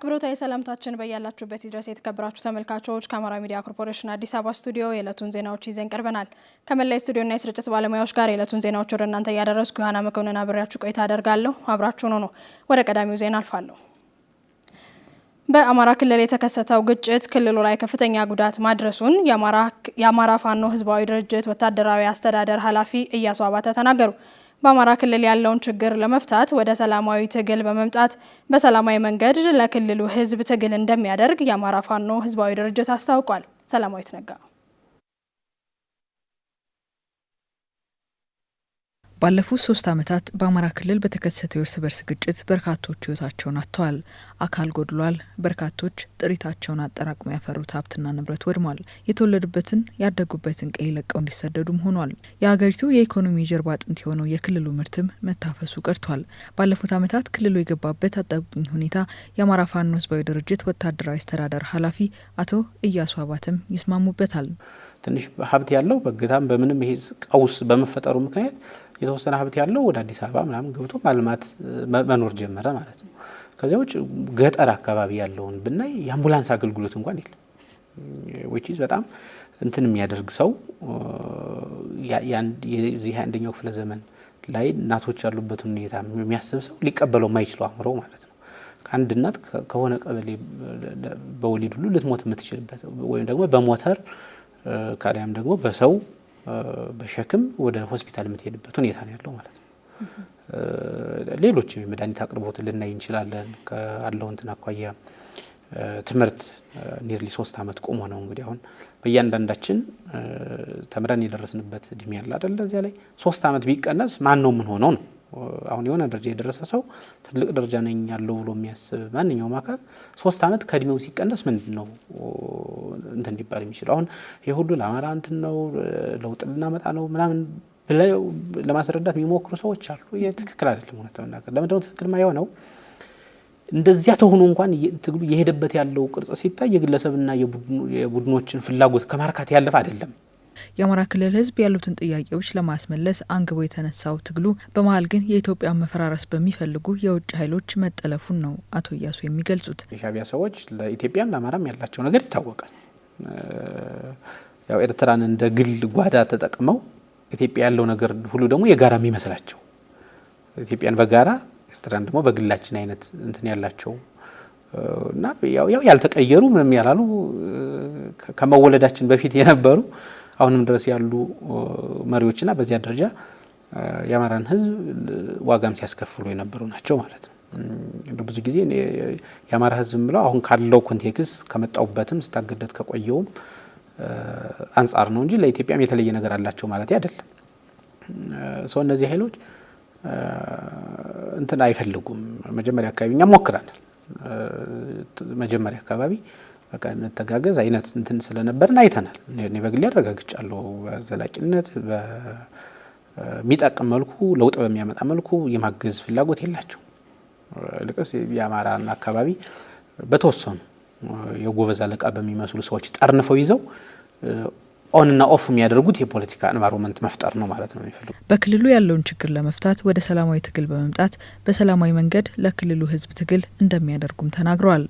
አክብሮታዊ ሰላምታችን በያላችሁበት ድረስ የተከበራችሁ ተመልካቾች ከአማራ ሚዲያ ኮርፖሬሽን አዲስ አበባ ስቱዲዮ የዕለቱን ዜናዎች ይዘን ቀርበናል። ከመላይ ስቱዲዮና የስርጭት ባለሙያዎች ጋር የዕለቱን ዜናዎች ወደ እናንተ ያደረስኩ ዮሐና መኮንን አብሬያችሁ ቆይታ አደርጋለሁ። አብራችሁን ሆኖ ወደ ቀዳሚው ዜና አልፋለሁ። በአማራ ክልል የተከሰተው ግጭት ክልሉ ላይ ከፍተኛ ጉዳት ማድረሱን የአማራ ፋኖ ህዝባዊ ድርጅት ወታደራዊ አስተዳደር ኃላፊ ኢያሱ አባተ ተናገሩ። በአማራ ክልል ያለውን ችግር ለመፍታት ወደ ሰላማዊ ትግል በመምጣት በሰላማዊ መንገድ ለክልሉ ህዝብ ትግል እንደሚያደርግ የአማራ ፋኖ ህዝባዊ ድርጅት አስታውቋል። ሰላማዊት ነጋ ባለፉት 3 ዓመታት በአማራ ክልል በተከሰተው የእርስ በርስ ግጭት በርካቶች ህይወታቸውን አጥተዋል፣ አካል ጎድሏል። በርካቶች ጥሪታቸውን አጠራቅመው ያፈሩት ሀብትና ንብረት ወድሟል። የተወለዱበትን ያደጉበትን ቀይ ለቀው እንዲሰደዱም ሆኗል። የሀገሪቱ የኢኮኖሚ ጀርባ አጥንት የሆነው የክልሉ ምርትም መታፈሱ ቀርቷል። ባለፉት ዓመታት ክልሉ የገባበት አጣብቂኝ ሁኔታ የአማራ ፋኖ ህዝባዊ ድርጅት ወታደራዊ አስተዳደር ኃላፊ አቶ ኢያሱ አባተም ይስማሙበታል። ትንሽ ሀብት ያለው በግታም በምንም ይሄ ቀውስ በመፈጠሩ ምክንያት የተወሰነ ሀብት ያለው ወደ አዲስ አበባ ምናምን ገብቶ ማልማት መኖር ጀመረ ማለት ነው። ከዚያ ውጭ ገጠር አካባቢ ያለውን ብናይ የአምቡላንስ አገልግሎት እንኳን የለም። which is በጣም እንትን የሚያደርግ ሰው የዚህ አንደኛው ክፍለ ዘመን ላይ እናቶች ያሉበትን ሁኔታ የሚያስብ ሰው ሊቀበለው የማይችለው አምሮ ማለት ነው። ከአንድ እናት ከሆነ ቀበሌ በወሊድ ሁሉ ልትሞት የምትችልበት ወይም ደግሞ በሞተር ካሊያም ደግሞ በሰው በሸክም ወደ ሆስፒታል የምትሄድበት ሁኔታ ነው ያለው ማለት ነው። ሌሎችም የመድኃኒት አቅርቦት ልናይ እንችላለን። ካለው እንትን አኳያ ትምህርት ኒርሊ 3 ዓመት ቆሞ ነው እንግዲህ አሁን በእያንዳንዳችን ተምረን የደረስንበት እድሜ ያለ አይደል? እዚያ ላይ 3 ዓመት ቢቀነስ ማን ነው ምን ሆነው ነው? አሁን የሆነ ደረጃ የደረሰ ሰው ትልቅ ደረጃ ነኝ ያለው ብሎ የሚያስብ ማንኛውም አካል 3 ዓመት ከእድሜው ሲቀነስ ምንድነው እንትን ሊባል የሚችለው? አሁን ይሄ ሁሉ ለአማራ እንትን ነው ለውጥ ልናመጣ ነው ምናምን ብለው ለማስረዳት የሚሞክሩ ሰዎች አሉ። ይሄ ትክክል አይደለም። እውነት ለመናገር ለምን ነው ትክክል የማይሆነው? እንደዚያ ተሆኖ እንኳን ትግሉ የሄደበት ያለው ቅርጽ ሲታይ የግለሰብና የቡድኖችን ፍላጎት ከማርካት ያለፈ አይደለም። የአማራ ክልል ህዝብ ያሉትን ጥያቄዎች ለማስመለስ አንግቦ የተነሳው ትግሉ በመሀል ግን የኢትዮጵያ መፈራረስ በሚፈልጉ የውጭ ኃይሎች መጠለፉን ነው አቶ ኢያሱ የሚገልጹት። የሻዕቢያ ሰዎች ለኢትዮጵያም ለአማራም ያላቸው ነገር ይታወቃል። ያው ኤርትራን እንደ ግል ጓዳ ተጠቅመው ኢትዮጵያ ያለው ነገር ሁሉ ደግሞ የጋራ የሚመስላቸው ኢትዮጵያን በጋራ ኤርትራን ደግሞ በግላችን አይነት እንትን ያላቸው እና ያው ያልተቀየሩ ምንም ያላሉ ከመወለዳችን በፊት የነበሩ አሁንም ድረስ ያሉ መሪዎችና በዚያ ደረጃ የአማራን ህዝብ ዋጋም ሲያስከፍሉ የነበሩ ናቸው ማለት ነው። ብዙ ጊዜ የአማራ ህዝብ ብለው አሁን ካለው ኮንቴክስት ከመጣውበትም ስታገደት ከቆየውም አንጻር ነው እንጂ ለኢትዮጵያም የተለየ ነገር አላቸው ማለት አይደለም። ሰው እነዚህ ኃይሎች እንትን አይፈልጉም። መጀመሪያ አካባቢ እኛ ሞክረናል። መጀመሪያ አካባቢ በቃ እንተጋገዝ አይነት እንትን ስለነበርን አይተናል። እኔ በግሌ አረጋግጫለሁ። በዘላቂነት በሚጠቅም መልኩ ለውጥ በሚያመጣ መልኩ የማገዝ ፍላጎት የላቸው። ልቅስ የአማራና አካባቢ በተወሰኑ የጎበዝ አለቃ በሚመስሉ ሰዎች ጠርንፈው ይዘው ኦንና ኦፍ የሚያደርጉት የፖለቲካ ኤንቫይሮንመንት መፍጠር ነው ማለት ነው የሚፈልጉ። በክልሉ ያለውን ችግር ለመፍታት ወደ ሰላማዊ ትግል በመምጣት በሰላማዊ መንገድ ለክልሉ ህዝብ ትግል እንደሚያደርጉም ተናግረዋል።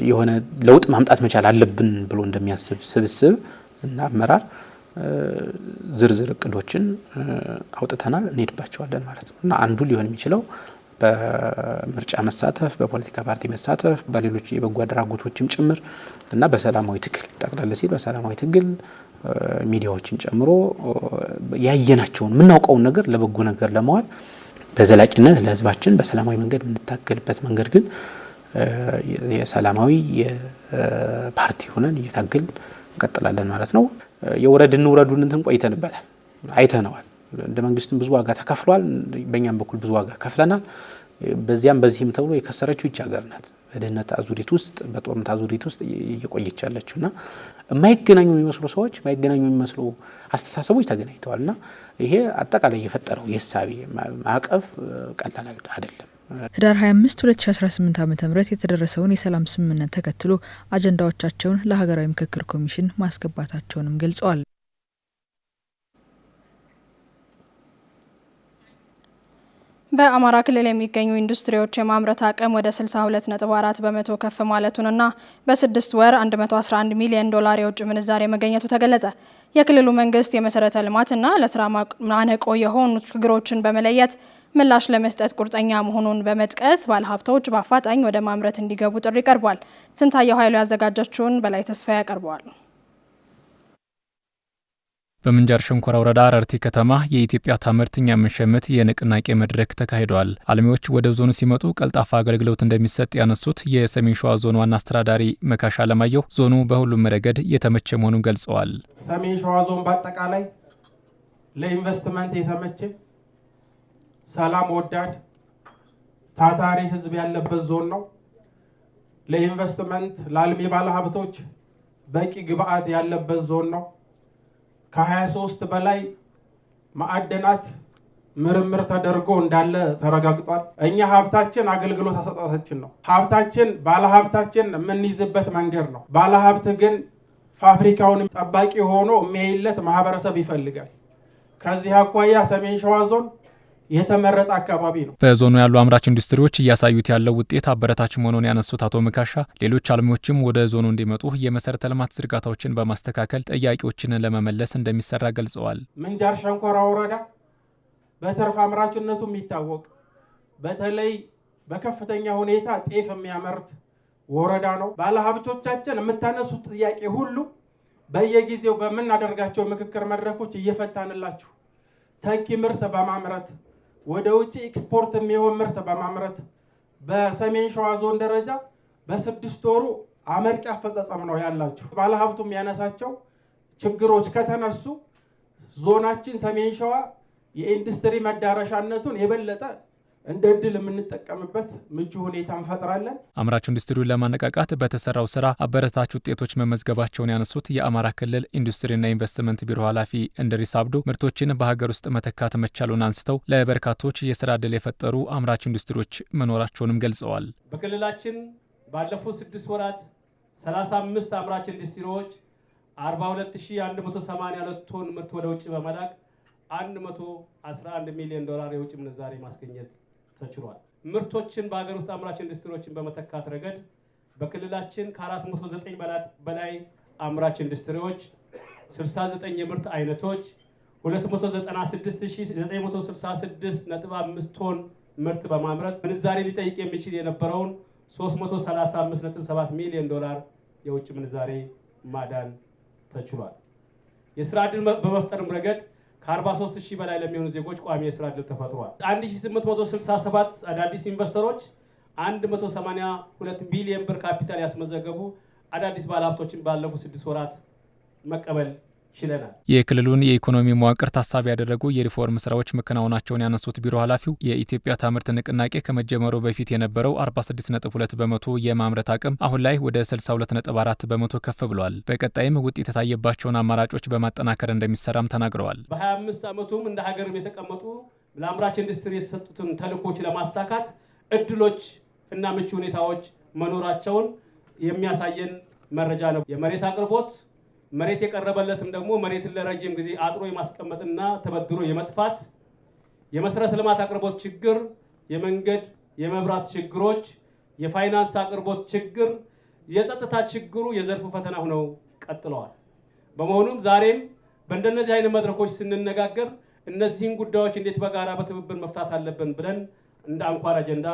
የሆነ ለውጥ ማምጣት መቻል አለብን ብሎ እንደሚያስብ ስብስብ እና አመራር ዝርዝር እቅዶችን አውጥተናል፣ እንሄድባቸዋለን ማለት ነው። እና አንዱ ሊሆን የሚችለው በምርጫ መሳተፍ፣ በፖለቲካ ፓርቲ መሳተፍ፣ በሌሎች የበጎ አድራጎቶችም ጭምር እና በሰላማዊ ትግል ጠቅላላ ሲል በሰላማዊ ትግል ሚዲያዎችን ጨምሮ ያየናቸውን የምናውቀውን ነገር ለበጎ ነገር ለማዋል በዘላቂነት ለህዝባችን በሰላማዊ መንገድ የምንታገልበት መንገድ ግን የሰላማዊ የፓርቲ ሆነን እየታገል እንቀጥላለን ማለት ነው። የወረድን ውረዱን እንትን ቆይተንበታል፣ አይተነዋል። እንደ መንግስትም ብዙ ዋጋ ተከፍሏል። በእኛም በኩል ብዙ ዋጋ ከፍለናል። በዚያም በዚህም ተብሎ የከሰረችው ይህች ሀገር ናት። በድህነት አዙሪት ውስጥ በጦርነት አዙሪት ውስጥ እየቆየች ያለችውና የማይገናኙ የሚመስሉ ሰዎች የማይገናኙ የሚመስሉ አስተሳሰቦች ተገናኝተዋልና ይሄ አጠቃላይ የፈጠረው የሳቢ ማዕቀፍ ቀላል አይደለም። ህዳር 25 2018 ዓ.ም የተደረሰውን የሰላም ስምምነት ተከትሎ አጀንዳዎቻቸውን ለሀገራዊ ምክክር ኮሚሽን ማስገባታቸውንም ገልጸዋል። በአማራ ክልል የሚገኙ ኢንዱስትሪዎች የማምረት አቅም ወደ 62.4 በመቶ ከፍ ማለቱንና በ6 ወር 111 ሚሊዮን ዶላር የውጭ ምንዛሬ መገኘቱ ተገለጸ። የክልሉ መንግስት የመሰረተ ልማትና ለስራ ማነቆ የሆኑ ችግሮችን በመለየት ምላሽ ለመስጠት ቁርጠኛ መሆኑን በመጥቀስ ባለሀብቶች በአፋጣኝ ወደ ማምረት እንዲገቡ ጥሪ ቀርቧል። ስንታየው ኃይሉ ያዘጋጀችውን በላይ ተስፋ ያቀርበዋል። በምንጃር ሸንኮራ ወረዳ አረርቲ ከተማ የኢትዮጵያ ታምርት እኛ የምንሸምት የንቅናቄ መድረክ ተካሂዷል። አልሚዎች ወደ ዞኑ ሲመጡ ቀልጣፋ አገልግሎት እንደሚሰጥ ያነሱት የሰሜን ሸዋ ዞን ዋና አስተዳዳሪ መካሻ አለማየሁ ዞኑ በሁሉም ረገድ የተመቸ መሆኑን ገልጸዋል። ሰሜን ሸዋ ዞን በአጠቃላይ ለኢንቨስትመንት የተመቸ ሰላም ወዳድ ታታሪ ህዝብ ያለበት ዞን ነው። ለኢንቨስትመንት ለአልሚ ባለሀብቶች በቂ ግብአት ያለበት ዞን ነው። ከ23 በላይ ማዕድናት ምርምር ተደርጎ እንዳለ ተረጋግጧል። እኛ ሀብታችን አገልግሎት አሰጣጣችን ነው። ሀብታችን ባለሀብታችን የምንይዝበት መንገድ ነው። ባለሀብት ግን ፋብሪካውን ጠባቂ ሆኖ የሚያይለት ማህበረሰብ ይፈልጋል። ከዚህ አኳያ ሰሜን ሸዋ ዞን የተመረጠ አካባቢ ነው። በዞኑ ያሉ አምራች ኢንዱስትሪዎች እያሳዩት ያለው ውጤት አበረታች መሆኑን ያነሱት አቶ መካሻ ሌሎች አልሚዎችም ወደ ዞኑ እንዲመጡ የመሰረተ ልማት ዝርጋታዎችን በማስተካከል ጥያቄዎችን ለመመለስ እንደሚሰራ ገልጸዋል። ምንጃር ሸንኮራ ወረዳ በትርፍ አምራችነቱ የሚታወቅ በተለይ በከፍተኛ ሁኔታ ጤፍ የሚያመርት ወረዳ ነው። ባለሀብቶቻችን የምታነሱት ጥያቄ ሁሉ በየጊዜው በምናደርጋቸው ምክክር መድረኮች እየፈታንላችሁ ተኪ ምርት በማምረት ወደ ውጭ ኤክስፖርት የሚሆን ምርት በማምረት በሰሜን ሸዋ ዞን ደረጃ በ6 ወሩ አመርቂ አፈጻጸም ነው ያላችሁ። ባለሀብቱም ያነሳቸው ችግሮች ከተነሱ ዞናችን ሰሜን ሸዋ የኢንዱስትሪ መዳረሻነቱን የበለጠ እንደ እድል የምንጠቀምበት ምቹ ሁኔታ እንፈጥራለን። አምራች ኢንዱስትሪውን ለማነቃቃት በተሰራው ስራ አበረታች ውጤቶች መመዝገባቸውን ያነሱት የአማራ ክልል ኢንዱስትሪና ኢንቨስትመንት ቢሮ ኃላፊ እንድሪስ አብዱ ምርቶችን በሀገር ውስጥ መተካት መቻሉን አንስተው ለበርካቶች የስራ ዕድል የፈጠሩ አምራች ኢንዱስትሪዎች መኖራቸውንም ገልጸዋል። በክልላችን ባለፉት 6 ወራት 35 አምራች ኢንዱስትሪዎች 42182 ቶን ምርት ወደ ውጭ በመላክ 111 ሚሊዮን ዶላር የውጭ ምንዛሬ ማስገኘት ተችሏል። ምርቶችን በሀገር ውስጥ አምራች ኢንዱስትሪዎችን በመተካት ረገድ በክልላችን ከ409 በላይ አምራች ኢንዱስትሪዎች 69 የምርት አይነቶች 296966.5 ቶን ምርት በማምረት ምንዛሬ ሊጠይቅ የሚችል የነበረውን 335.7 ሚሊዮን ዶላር የውጭ ምንዛሬ ማዳን ተችሏል። የስራ ዕድል በመፍጠርም ረገድ ከ43000 በላይ ለሚሆኑ ዜጎች ቋሚ የስራ ዕድል ተፈጥሯል። 1867 አዳዲስ ኢንቨስተሮች 182 ቢሊዮን ብር ካፒታል ያስመዘገቡ አዳዲስ ባለሀብቶችን ባለፉት 6 ወራት መቀበል ችለናል። የክልሉን የኢኮኖሚ መዋቅር ታሳቢ ያደረጉ የሪፎርም ስራዎች መከናወናቸውን ያነሱት ቢሮ ኃላፊው የኢትዮጵያ ታምርት ንቅናቄ ከመጀመሩ በፊት የነበረው 46.2 በመቶ የማምረት አቅም አሁን ላይ ወደ 62.4 በመቶ ከፍ ብሏል። በቀጣይም ውጤት የታየባቸውን አማራጮች በማጠናከር እንደሚሰራም ተናግረዋል። በ25 ዓመቱም እንደ ሀገርም የተቀመጡ ለአምራች ኢንዱስትሪ የተሰጡትን ተልዕኮች ለማሳካት እድሎች እና ምቹ ሁኔታዎች መኖራቸውን የሚያሳየን መረጃ ነው። የመሬት አቅርቦት መሬት የቀረበለትም ደግሞ መሬትን ለረጅም ጊዜ አጥሮ የማስቀመጥና ተበድሮ የመጥፋት የመሰረተ ልማት አቅርቦት ችግር፣ የመንገድ የመብራት ችግሮች፣ የፋይናንስ አቅርቦት ችግር፣ የጸጥታ ችግሩ የዘርፉ ፈተና ሆነው ቀጥለዋል። በመሆኑም ዛሬም በእንደነዚህ አይነት መድረኮች ስንነጋገር እነዚህን ጉዳዮች እንዴት በጋራ በትብብር መፍታት አለብን ብለን እንደ አንኳር አጀንዳ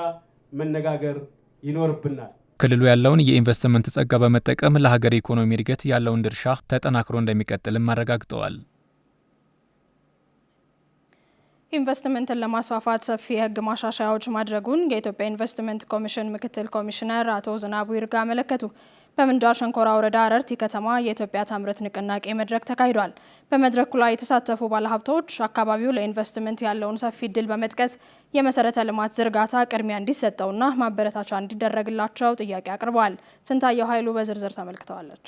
መነጋገር ይኖርብናል። ክልሉ ያለውን የኢንቨስትመንት ጸጋ በመጠቀም ለሀገር ኢኮኖሚ እድገት ያለውን ድርሻ ተጠናክሮ እንደሚቀጥልም አረጋግጠዋል። ኢንቨስትመንትን ለማስፋፋት ሰፊ የሕግ ማሻሻያዎች ማድረጉን የኢትዮጵያ ኢንቨስትመንት ኮሚሽን ምክትል ኮሚሽነር አቶ ዝናቡ ይርጋ አመለከቱ። በምንጃር ሸንኮራ ወረዳ አረርቲ ከተማ የኢትዮጵያ ታምርት ንቅናቄ መድረክ ተካሂዷል። በመድረኩ ላይ የተሳተፉ ባለሀብቶች አካባቢው ለኢንቨስትመንት ያለውን ሰፊ እድል በመጥቀስ የመሰረተ ልማት ዝርጋታ ቅድሚያ እንዲሰጠውና ማበረታቻ እንዲደረግላቸው ጥያቄ አቅርበዋል። ስንታየው ኃይሉ በዝርዝር ተመልክተዋለች።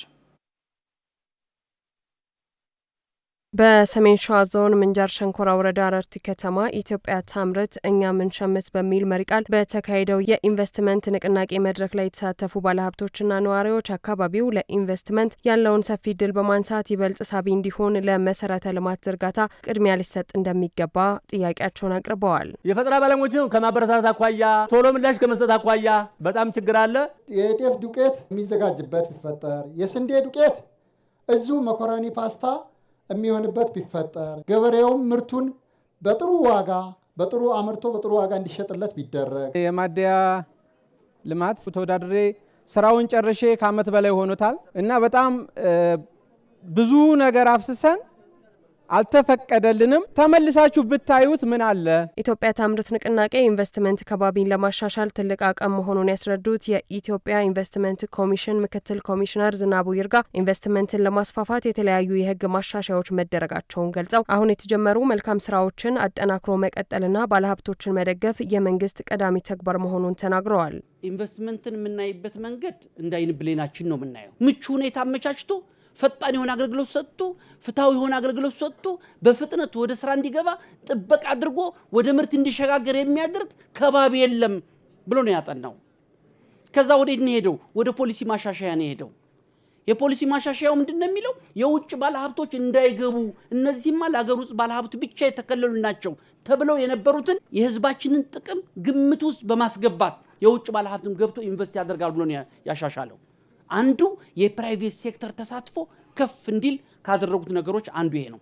በሰሜን ሸዋ ዞን ምንጃር ሸንኮራ ወረዳ አረርቲ ከተማ ኢትዮጵያ ታምርት እኛ ምንሸምት በሚል መሪ ቃል በተካሄደው የኢንቨስትመንት ንቅናቄ መድረክ ላይ የተሳተፉ ባለሀብቶችና ነዋሪዎች አካባቢው ለኢንቨስትመንት ያለውን ሰፊ እድል በማንሳት ይበልጥ ሳቢ እንዲሆን ለመሰረተ ልማት ዝርጋታ ቅድሚያ ሊሰጥ እንደሚገባ ጥያቄያቸውን አቅርበዋል። የፈጠራ ባለሙያዎችን ከማበረታታት አኳያ ቶሎ ምላሽ ከመስጠት አኳያ በጣም ችግር አለ። የጤፍ ዱቄት የሚዘጋጅበት ቢፈጠር፣ የስንዴ ዱቄት እዚሁ መኮረኒ ፓስታ የሚሆንበት ቢፈጠር፣ ገበሬውም ምርቱን በጥሩ ዋጋ በጥሩ አምርቶ በጥሩ ዋጋ እንዲሸጥለት ቢደረግ። የማደያ ልማት ተወዳድሬ ስራውን ጨርሼ ከአመት በላይ ሆኖታል እና በጣም ብዙ ነገር አፍስሰን አልተፈቀደልንም። ተመልሳችሁ ብታዩት ምን አለ። ኢትዮጵያ ታምርት ንቅናቄ ኢንቨስትመንት ከባቢን ለማሻሻል ትልቅ አቅም መሆኑን ያስረዱት የኢትዮጵያ ኢንቨስትመንት ኮሚሽን ምክትል ኮሚሽነር ዝናቡ ይርጋ ኢንቨስትመንትን ለማስፋፋት የተለያዩ የህግ ማሻሻያዎች መደረጋቸውን ገልጸው አሁን የተጀመሩ መልካም ስራዎችን አጠናክሮ መቀጠልና ባለሀብቶችን መደገፍ የመንግስት ቀዳሚ ተግባር መሆኑን ተናግረዋል። ኢንቨስትመንትን የምናይበት መንገድ እንዳይን ብሌናችን ነው የምናየው። ምቹ ሁኔታ አመቻችቶ ፈጣን የሆነ አገልግሎት ሰጥቶ ፍትሃዊ የሆነ አገልግሎት ሰጥቶ በፍጥነት ወደ ስራ እንዲገባ ጥበቃ አድርጎ ወደ ምርት እንዲሸጋገር የሚያደርግ ከባቢ የለም ብሎ ነው ያጠናው። ከዛ ወደ ሄደው ወደ ፖሊሲ ማሻሻያ ነው ሄደው። የፖሊሲ ማሻሻያው ምንድነው የሚለው? የውጭ ባለሀብቶች እንዳይገቡ እነዚህማ ለሀገር ውስጥ ባለሀብት ብቻ የተከለሉ ናቸው ተብለው የነበሩትን የህዝባችንን ጥቅም ግምት ውስጥ በማስገባት የውጭ ባለሀብትም ገብቶ ኢንቨስት ያደርጋል ብሎ ነው ያሻሻለው። አንዱ የፕራይቬት ሴክተር ተሳትፎ ከፍ እንዲል ካደረጉት ነገሮች አንዱ ይሄ ነው።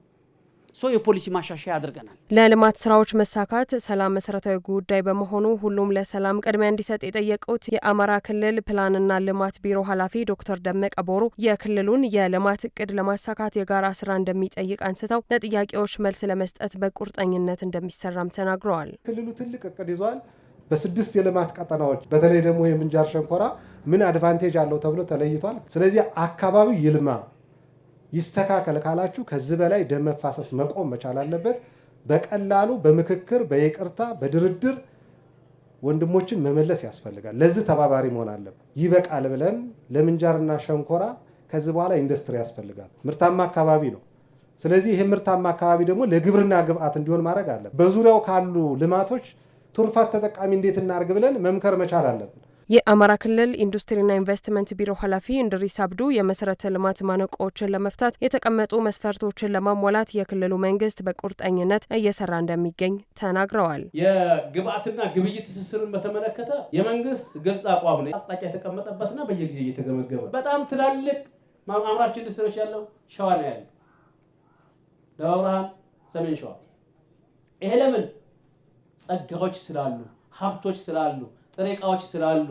የፖሊሲ ማሻሻያ አድርገናል። ለልማት ስራዎች መሳካት ሰላም መሰረታዊ ጉዳይ በመሆኑ ሁሉም ለሰላም ቅድሚያ እንዲሰጥ የጠየቁት የአማራ ክልል ፕላንና ልማት ቢሮ ኃላፊ ዶክተር ደመቀ ቦሩ የክልሉን የልማት እቅድ ለማሳካት የጋራ ስራ እንደሚጠይቅ አንስተው ለጥያቄዎች መልስ ለመስጠት በቁርጠኝነት እንደሚሰራም ተናግረዋል። ክልሉ ትልቅ እቅድ ይዟል። በ6 የልማት ቀጠናዎች በተለይ ደግሞ የምንጃር ሸንኮራ ምን አድቫንቴጅ አለው ተብሎ ተለይቷል። ስለዚህ አካባቢው ይልማ ይስተካከል ካላችሁ ከዚህ በላይ ደም መፋሰስ መቆም መቻል አለበት። በቀላሉ በምክክር በይቅርታ በድርድር ወንድሞችን መመለስ ያስፈልጋል። ለዚህ ተባባሪ መሆን አለበት። ይበቃል ብለን ለምንጃርና ሸንኮራ ከዚህ በኋላ ኢንዱስትሪ ያስፈልጋል። ምርታማ አካባቢ ነው። ስለዚህ ይህ ምርታማ አካባቢ ደግሞ ለግብርና ግብአት እንዲሆን ማድረግ አለበት። በዙሪያው ካሉ ልማቶች ቱርፋት ተጠቃሚ እንዴት እናርግ ብለን መምከር መቻል አለብን። የአማራ ክልል ኢንዱስትሪና ኢንቨስትመንት ቢሮ ኃላፊ እንድሪስ አብዱ የመሰረተ ልማት ማነቆዎችን ለመፍታት የተቀመጡ መስፈርቶችን ለማሟላት የክልሉ መንግስት በቁርጠኝነት እየሰራ እንደሚገኝ ተናግረዋል። የግብአትና ግብይት ትስስርን በተመለከተ የመንግስት ግልጽ አቋም ነው አቅጣጫ የተቀመጠበትና በየጊዜው እየተገመገመ በጣም ትላልቅ አምራች ኢንዱስትሪዎች ያለው ሸዋ ነው ያለው፣ ደቡብ ብርሃን፣ ሰሜን ሸዋ። ይሄ ለምን? ጸጋዎች ስላሉ፣ ሀብቶች ስላሉ፣ ጥሬ ዕቃዎች ስላሉ፣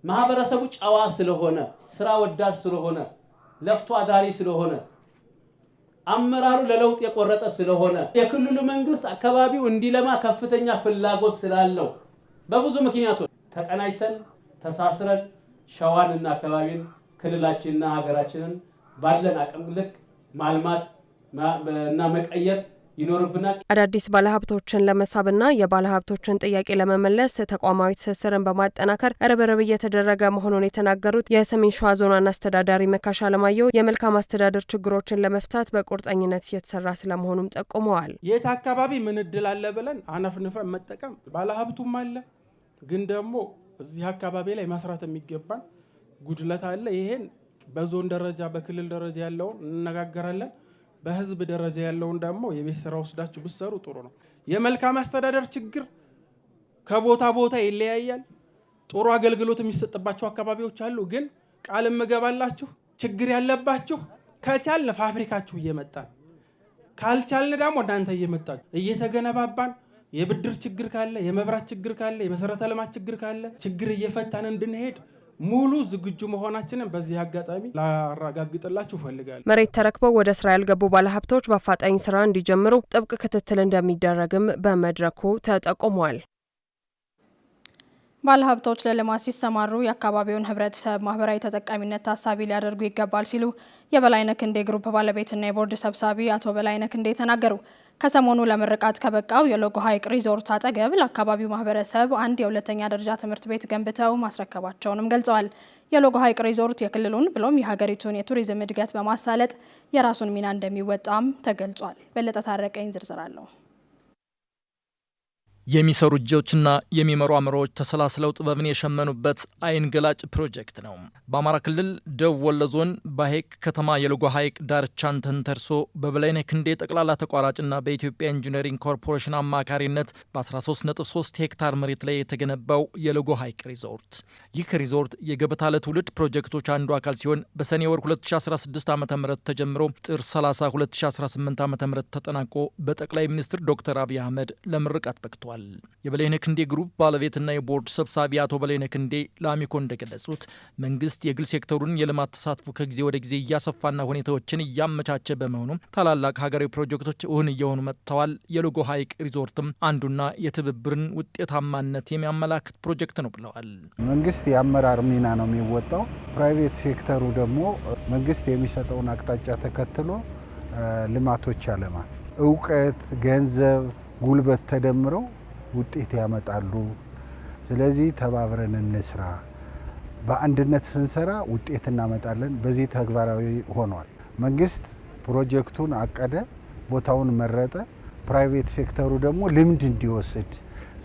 ማህበረሰቡ ጨዋ ስለሆነ፣ ስራ ወዳድ ስለሆነ፣ ለፍቶ አዳሪ ስለሆነ፣ አመራሩ ለለውጥ የቆረጠ ስለሆነ፣ የክልሉ መንግስት አካባቢው እንዲለማ ከፍተኛ ፍላጎት ስላለው በብዙ ምክንያቶች ተቀናጅተን ተሳስረን ሸዋንና አካባቢን ክልላችንና ሀገራችንን ባለን አቅም ልክ ማልማት እና መቀየር ይኖርብናል። አዳዲስ ባለሀብቶችን ለመሳብና የባለሀብቶችን ጥያቄ ለመመለስ ተቋማዊ ትስስርን በማጠናከር ርብርብ እየተደረገ መሆኑን የተናገሩት የሰሜን ሸዋ ዞን ዋና አስተዳዳሪ መካሻ አለማየሁ የመልካም አስተዳደር ችግሮችን ለመፍታት በቁርጠኝነት እየተሰራ ስለመሆኑም ጠቁመዋል። የት አካባቢ ምን እድል አለ ብለን አነፍንፈን መጠቀም ባለሀብቱም አለ፣ ግን ደግሞ እዚህ አካባቢ ላይ መስራት የሚገባን ጉድለት አለ። ይሄን በዞን ደረጃ በክልል ደረጃ ያለውን እንነጋገራለን። በህዝብ ደረጃ ያለውን ደግሞ የቤት ስራ ወስዳችሁ ብትሰሩ ጥሩ ነው። የመልካም አስተዳደር ችግር ከቦታ ቦታ ይለያያል። ጥሩ አገልግሎት የሚሰጥባቸው አካባቢዎች አሉ። ግን ቃል እምገባላችሁ ችግር ያለባችሁ ከቻልን ፋብሪካችሁ እየመጣን ካልቻልን ደግሞ እናንተ እየመጣችሁ እየተገነባባን የብድር ችግር ካለ፣ የመብራት ችግር ካለ፣ የመሰረተ ልማት ችግር ካለ ችግር እየፈታን እንድንሄድ ሙሉ ዝግጁ መሆናችንን በዚህ አጋጣሚ ላረጋግጥላችሁ ፈልጋለሁ። መሬት ተረክበው ወደ ስራ ያልገቡ ባለሀብቶች በአፋጣኝ ስራ እንዲጀምሩ ጥብቅ ክትትል እንደሚደረግም በመድረኩ ተጠቁሟል። ባለሀብቶች ለልማት ሲሰማሩ የአካባቢውን ህብረተሰብ ማህበራዊ ተጠቃሚነት ታሳቢ ሊያደርጉ ይገባል ሲሉ የበላይነህ ክንዴ ግሩፕ ባለቤትና የቦርድ ሰብሳቢ አቶ በላይነህ ክንዴ ተናገሩ። ከሰሞኑ ለምርቃት ከበቃው የሎጎ ሐይቅ ሪዞርት አጠገብ ለአካባቢው ማህበረሰብ አንድ የሁለተኛ ደረጃ ትምህርት ቤት ገንብተው ማስረከባቸውንም ገልጸዋል። የሎጎ ሐይቅ ሪዞርት የክልሉን ብሎም የሀገሪቱን የቱሪዝም እድገት በማሳለጥ የራሱን ሚና እንደሚወጣም ተገልጿል። በለጠ ታረቀኝ ዝርዝር አለው። የሚሰሩ እጆችና የሚመሩ አእምሮዎች ተሰላስለው ጥበብን የሸመኑበት አይን ገላጭ ፕሮጀክት ነው። በአማራ ክልል ደቡብ ወሎ ዞን በሐይቅ ከተማ የሎጎ ሐይቅ ዳርቻን ተንተርሶ በበላይነህ ክንዴ ጠቅላላ ተቋራጭና በኢትዮጵያ ኢንጂነሪንግ ኮርፖሬሽን አማካሪነት በ13.3 ሄክታር መሬት ላይ የተገነባው የሎጎ ሐይቅ ሪዞርት። ይህ ሪዞርት የገበታ ለትውልድ ፕሮጀክቶች አንዱ አካል ሲሆን በሰኔ ወር 2016 ዓ.ም ተጀምሮ ጥር 30 2018 ዓ.ም ተጠናቆ በጠቅላይ ሚኒስትር ዶክተር አብይ አህመድ ለምርቃት በቅቷል። የበላይነህ ክንዴ ግሩፕ ባለቤትና የቦርድ ሰብሳቢ አቶ በላይነህ ክንዴ ለአሚኮ እንደገለጹት መንግስት የግል ሴክተሩን የልማት ተሳትፎ ከጊዜ ወደ ጊዜ እያሰፋና ሁኔታዎችን እያመቻቸ በመሆኑ ታላላቅ ሀገራዊ ፕሮጀክቶች እውን እየሆኑ መጥተዋል። የሎጎ ሐይቅ ሪዞርትም አንዱና የትብብርን ውጤታማነት የሚያመላክት ፕሮጀክት ነው ብለዋል። መንግስት የአመራር ሚና ነው የሚወጣው። ፕራይቬት ሴክተሩ ደግሞ መንግስት የሚሰጠውን አቅጣጫ ተከትሎ ልማቶች ያለማል። እውቀት፣ ገንዘብ፣ ጉልበት ተደምረው ውጤት ያመጣሉ። ስለዚህ ተባብረን እንስራ። በአንድነት ስንሰራ ውጤት እናመጣለን። በዚህ ተግባራዊ ሆኗል። መንግስት ፕሮጀክቱን አቀደ፣ ቦታውን መረጠ። ፕራይቬት ሴክተሩ ደግሞ ልምድ እንዲወስድ፣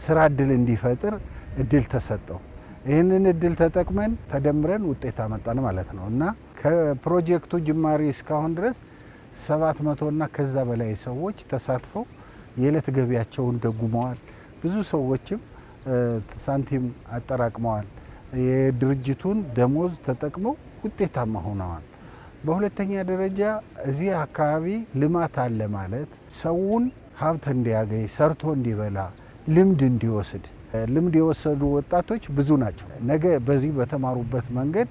ስራ እድል እንዲፈጥር እድል ተሰጠው። ይህንን እድል ተጠቅመን ተደምረን ውጤት አመጣን ማለት ነው እና ከፕሮጀክቱ ጅማሬ እስካሁን ድረስ 700 እና ከዛ በላይ ሰዎች ተሳትፈው የዕለት ገቢያቸውን ደጉመዋል። ብዙ ሰዎችም ሳንቲም አጠራቅመዋል። የድርጅቱን ደሞዝ ተጠቅመው ውጤታማ ሆነዋል። በሁለተኛ ደረጃ እዚህ አካባቢ ልማት አለ ማለት ሰውን ሀብት እንዲያገኝ፣ ሰርቶ እንዲበላ፣ ልምድ እንዲወስድ። ልምድ የወሰዱ ወጣቶች ብዙ ናቸው። ነገ በዚህ በተማሩበት መንገድ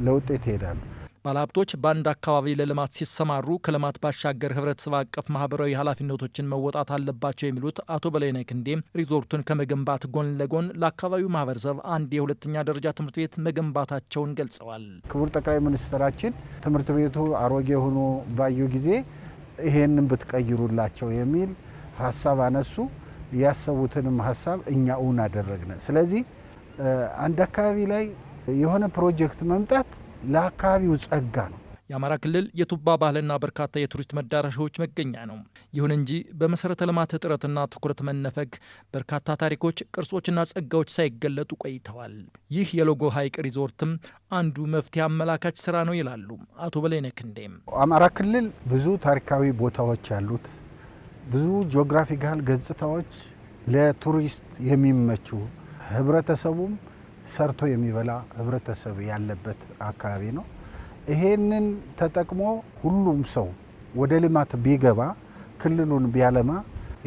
ለውጤት ይሄዳሉ። ባለሀብቶች በአንድ አካባቢ ለልማት ሲሰማሩ ከልማት ባሻገር ህብረተሰብ አቀፍ ማህበራዊ ኃላፊነቶችን መወጣት አለባቸው የሚሉት አቶ በላይነህ ክንዴ ሪዞርቱን ከመገንባት ጎን ለጎን ለአካባቢው ማህበረሰብ አንድ የሁለተኛ ደረጃ ትምህርት ቤት መገንባታቸውን ገልጸዋል። ክቡር ጠቅላይ ሚኒስትራችን ትምህርት ቤቱ አሮጌ ሆኖ ባዩ ጊዜ ይሄንን ብትቀይሩላቸው የሚል ሀሳብ አነሱ። ያሰቡትንም ሀሳብ እኛ እውን አደረግነ። ስለዚህ አንድ አካባቢ ላይ የሆነ ፕሮጀክት መምጣት ለአካባቢው ጸጋ ነው። የአማራ ክልል የቱባ ባህልና በርካታ የቱሪስት መዳረሻዎች መገኛ ነው። ይሁን እንጂ በመሰረተ ልማት እጥረትና ትኩረት መነፈግ በርካታ ታሪኮች፣ ቅርሶችና ጸጋዎች ሳይገለጡ ቆይተዋል። ይህ የሎጎ ሐይቅ ሪዞርትም አንዱ መፍትሄ አመላካች ስራ ነው ይላሉ አቶ በላይነህ ክንዴ። አማራ ክልል ብዙ ታሪካዊ ቦታዎች ያሉት፣ ብዙ ጂኦግራፊካል ገጽታዎች ለቱሪስት የሚመቹ፣ ህብረተሰቡም ሰርቶ የሚበላ ህብረተሰብ ያለበት አካባቢ ነው። ይሄንን ተጠቅሞ ሁሉም ሰው ወደ ልማት ቢገባ፣ ክልሉን ቢያለማ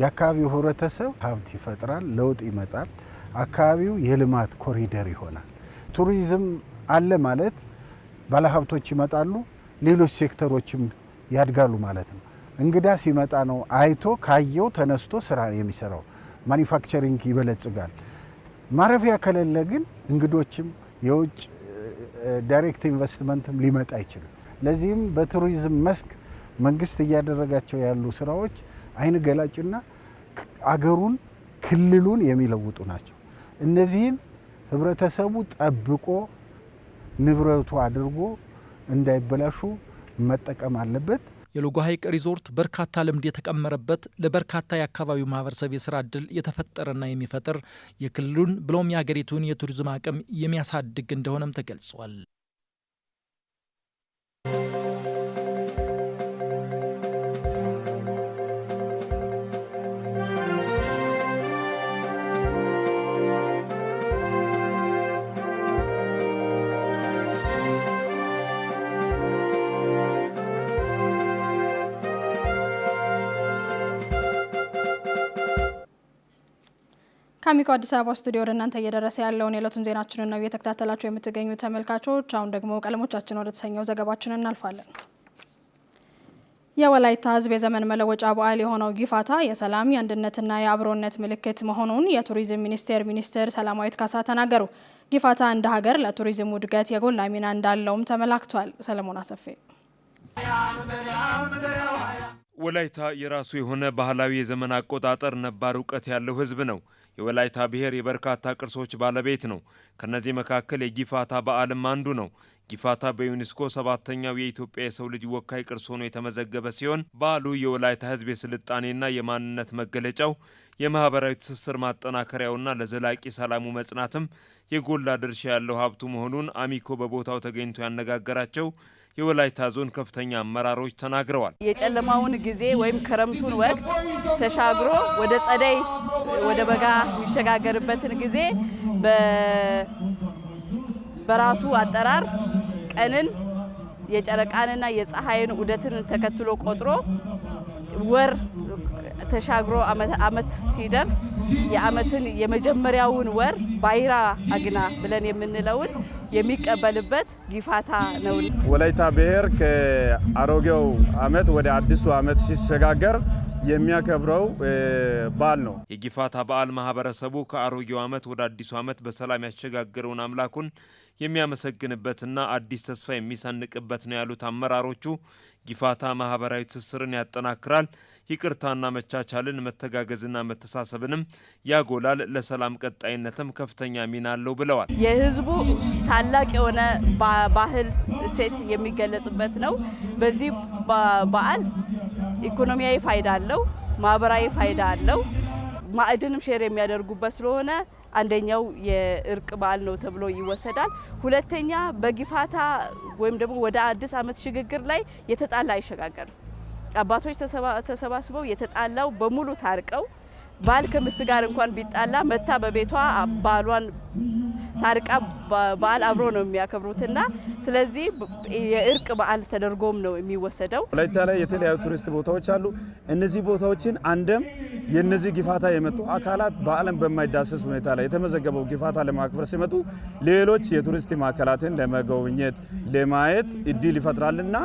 የአካባቢው ህብረተሰብ ሀብት ይፈጥራል፣ ለውጥ ይመጣል። አካባቢው የልማት ኮሪደር ይሆናል። ቱሪዝም አለ ማለት ባለሀብቶች ይመጣሉ፣ ሌሎች ሴክተሮችም ያድጋሉ ማለት ነው። እንግዳ ሲመጣ ነው አይቶ ካየው ተነስቶ ስራ የሚሰራው። ማኒፋክቸሪንግ ይበለጽጋል። ማረፊያ ከሌለ ግን እንግዶችም የውጭ ዳይሬክት ኢንቨስትመንትም ሊመጣ አይችልም። ለዚህም በቱሪዝም መስክ መንግስት እያደረጋቸው ያሉ ስራዎች አይን ገላጭና አገሩን ክልሉን የሚለውጡ ናቸው። እነዚህን ህብረተሰቡ ጠብቆ ንብረቱ አድርጎ እንዳይበላሹ መጠቀም አለበት። የሎጎ ሐይቅ ሪዞርት በርካታ ልምድ የተቀመረበት ለበርካታ የአካባቢው ማህበረሰብ የስራ ዕድል የተፈጠረና የሚፈጥር የክልሉን ብሎም የሀገሪቱን የቱሪዝም አቅም የሚያሳድግ እንደሆነም ተገልጿል። ከአሚኮ አዲስ አበባ ስቱዲዮ ወደ እናንተ እየደረሰ ያለውን የዕለቱን ዜናችንን ነው እየተከታተላችሁ የምትገኙ ተመልካቾች። አሁን ደግሞ ቀለሞቻችን ወደ ተሰኘው ዘገባችን እናልፋለን። የወላይታ ሕዝብ የዘመን መለወጫ በዓል የሆነው ጊፋታ የሰላም የአንድነትና የአብሮነት ምልክት መሆኑን የቱሪዝም ሚኒስትር ሰላማዊት ካሳ ተናገሩ። ጊፋታ እንደ ሀገር ለቱሪዝሙ እድገት የጎላ ሚና እንዳለውም ተመላክቷል። ሰለሞን አሰፌ። ወላይታ የራሱ የሆነ ባህላዊ የዘመን አቆጣጠር ነባር እውቀት ያለው ሕዝብ ነው። የወላይታ ብሔር የበርካታ ቅርሶች ባለቤት ነው። ከነዚህ መካከል የጊፋታ በዓልም አንዱ ነው። ጊፋታ በዩኔስኮ 7ኛው የኢትዮጵያ የሰው ልጅ ወካይ ቅርስ ሆኖ የተመዘገበ ሲሆን በዓሉ የወላይታ ሕዝብ የስልጣኔና የማንነት መገለጫው የማህበራዊ ትስስር ማጠናከሪያውና ለዘላቂ ሰላሙ መጽናትም የጎላ ድርሻ ያለው ሀብቱ መሆኑን አሚኮ በቦታው ተገኝቶ ያነጋገራቸው የወላይታ ዞን ከፍተኛ አመራሮች ተናግረዋል። የጨለማውን ጊዜ ወይም ክረምቱን ወቅት ተሻግሮ ወደ ጸደይ ወደ በጋ የሚሸጋገርበትን ጊዜ በራሱ አጠራር ቀንን የጨረቃንና የፀሐይን ዑደትን ተከትሎ ቆጥሮ ወር ተሻግሮ አመት ሲደርስ የአመትን የመጀመሪያውን ወር ባይራ አግና ብለን የምንለውን የሚቀበልበት ጊፋታ ነው። ወላይታ ብሔር ከአሮጌው አመት ወደ አዲሱ አመት ሲሸጋገር የሚያከብረው በዓል ነው። የጊፋታ በዓል ማህበረሰቡ ከአሮጌው አመት ወደ አዲሱ አመት በሰላም ያሸጋገረውን አምላኩን የሚያመሰግንበትና አዲስ ተስፋ የሚሰንቅበት ነው ያሉት አመራሮቹ ጊፋታ ማህበራዊ ትስስርን ያጠናክራል፣ ይቅርታና መቻቻልን፣ መተጋገዝና መተሳሰብንም ያጎላል፣ ለሰላም ቀጣይነትም ከፍተኛ ሚና አለው ብለዋል። የህዝቡ ታላቅ የሆነ ባህል እሴት የሚገለጽበት ነው። በዚህ በዓል ኢኮኖሚያዊ ፋይዳ አለው፣ ማህበራዊ ፋይዳ አለው። ማዕድንም ሼር የሚያደርጉበት ስለሆነ አንደኛው የእርቅ በዓል ነው ተብሎ ይወሰዳል። ሁለተኛ በጊፋታ ወይም ደግሞ ወደ አዲስ አመት ሽግግር ላይ የተጣላ አይሸጋገርም። አባቶች ተሰባስበው የተጣላው በሙሉ ታርቀው ባል ከምስት ጋር እንኳን ቢጣላ መታ በቤቷ ባሏን ታርቃ በዓል አብሮ ነው የሚያከብሩትና ስለዚህ የእርቅ በዓል ተደርጎም ነው የሚወሰደው። ወላይታ ላይ የተለያዩ ቱሪስት ቦታዎች አሉ። እነዚህ ቦታዎችን አንድም የነዚህ ጊፋታ የመጡ አካላት በዓለም በማይዳሰስ ሁኔታ ላይ የተመዘገበው ጊፋታ ለማክበር ሲመጡ ሌሎች የቱሪስት ማዕከላትን ለመጎብኘት ለማየት እድል ይፈጥራልና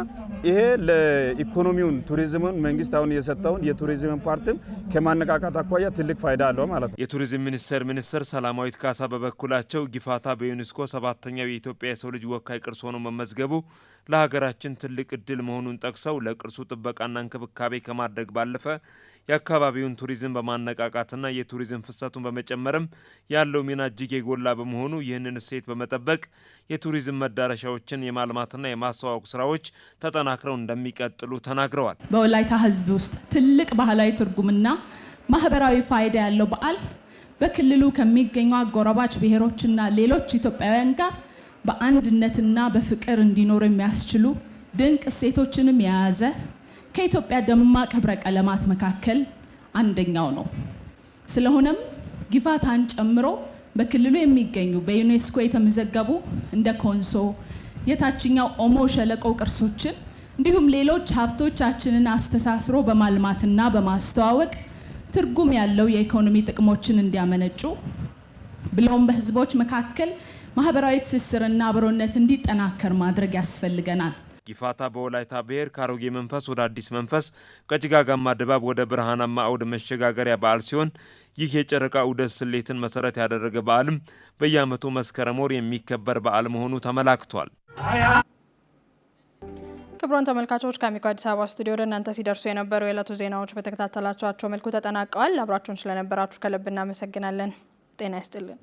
ይሄ ለኢኮኖሚውን ቱሪዝሙን መንግስት አሁን የሰጠውን የቱሪዝም ፓርትም ከማነቃቃት አኳያ ትልቅ ፋይዳ አለው ማለት ነው። የቱሪዝም ሚኒስትር ሰላማዊት ካሳ በበኩላቸው ጊፋታ በዩኔስኮ 7ኛው የኢትዮጵያ የሰው ልጅ ወካይ ቅርስ ሆኖ መመዝገቡ ለሀገራችን ትልቅ እድል መሆኑን ጠቅሰው ለቅርሱ ጥበቃና እንክብካቤ ከማድረግ ባለፈ የአካባቢውን ቱሪዝም በማነቃቃትና የቱሪዝም ፍሰቱን በመጨመርም ያለው ሚና እጅግ የጎላ በመሆኑ ይህንን እሴት በመጠበቅ የቱሪዝም መዳረሻዎችን የማልማትና የማስተዋወቅ ስራዎች ተጠናክረው እንደሚቀጥሉ ተናግረዋል። በወላይታ ሕዝብ ውስጥ ትልቅ ባህላዊ ትርጉምና ማህበራዊ ፋይዳ ያለው በዓል በክልሉ ከሚገኙ አጎራባች ብሔሮችና ሌሎች ኢትዮጵያውያን ጋር በአንድነትና በፍቅር እንዲኖሩ የሚያስችሉ ድንቅ እሴቶችንም የያዘ ከኢትዮጵያ ደማቅ ህብረ ቀለማት መካከል አንደኛው ነው። ስለሆነም ጊፋታን ጨምሮ በክልሉ የሚገኙ በዩኔስኮ የተመዘገቡ እንደ ኮንሶ፣ የታችኛው ኦሞ ሸለቆ ቅርሶችን እንዲሁም ሌሎች ሀብቶቻችንን አስተሳስሮ በማልማትና በማስተዋወቅ ትርጉም ያለው የኢኮኖሚ ጥቅሞችን እንዲያመነጩ ብለውም በህዝቦች መካከል ማህበራዊ ትስስርና አብሮነት እንዲጠናከር ማድረግ ያስፈልገናል። ጊፋታ በወላይታ ብሔር ከአሮጌ መንፈስ ወደ አዲስ መንፈስ ከጭጋጋማ ድባብ ወደ ብርሃናማ አውድ መሸጋገሪያ በዓል ሲሆን ይህ የጨረቃ ዑደት ስሌትን መሰረት ያደረገ በዓልም በየዓመቱ መስከረም ወር የሚከበር በዓል መሆኑ ተመላክቷል። ክቡራን ተመልካቾች ከአሚኮ አዲስ አበባ ስቱዲዮ ወደ እናንተ ሲደርሱ የነበሩ የዕለቱ ዜናዎች በተከታተላችኋቸው መልኩ ተጠናቀዋል። አብራችሁን ስለነበራችሁ ከልብ እናመሰግናለን። ጤና ይስጥልን።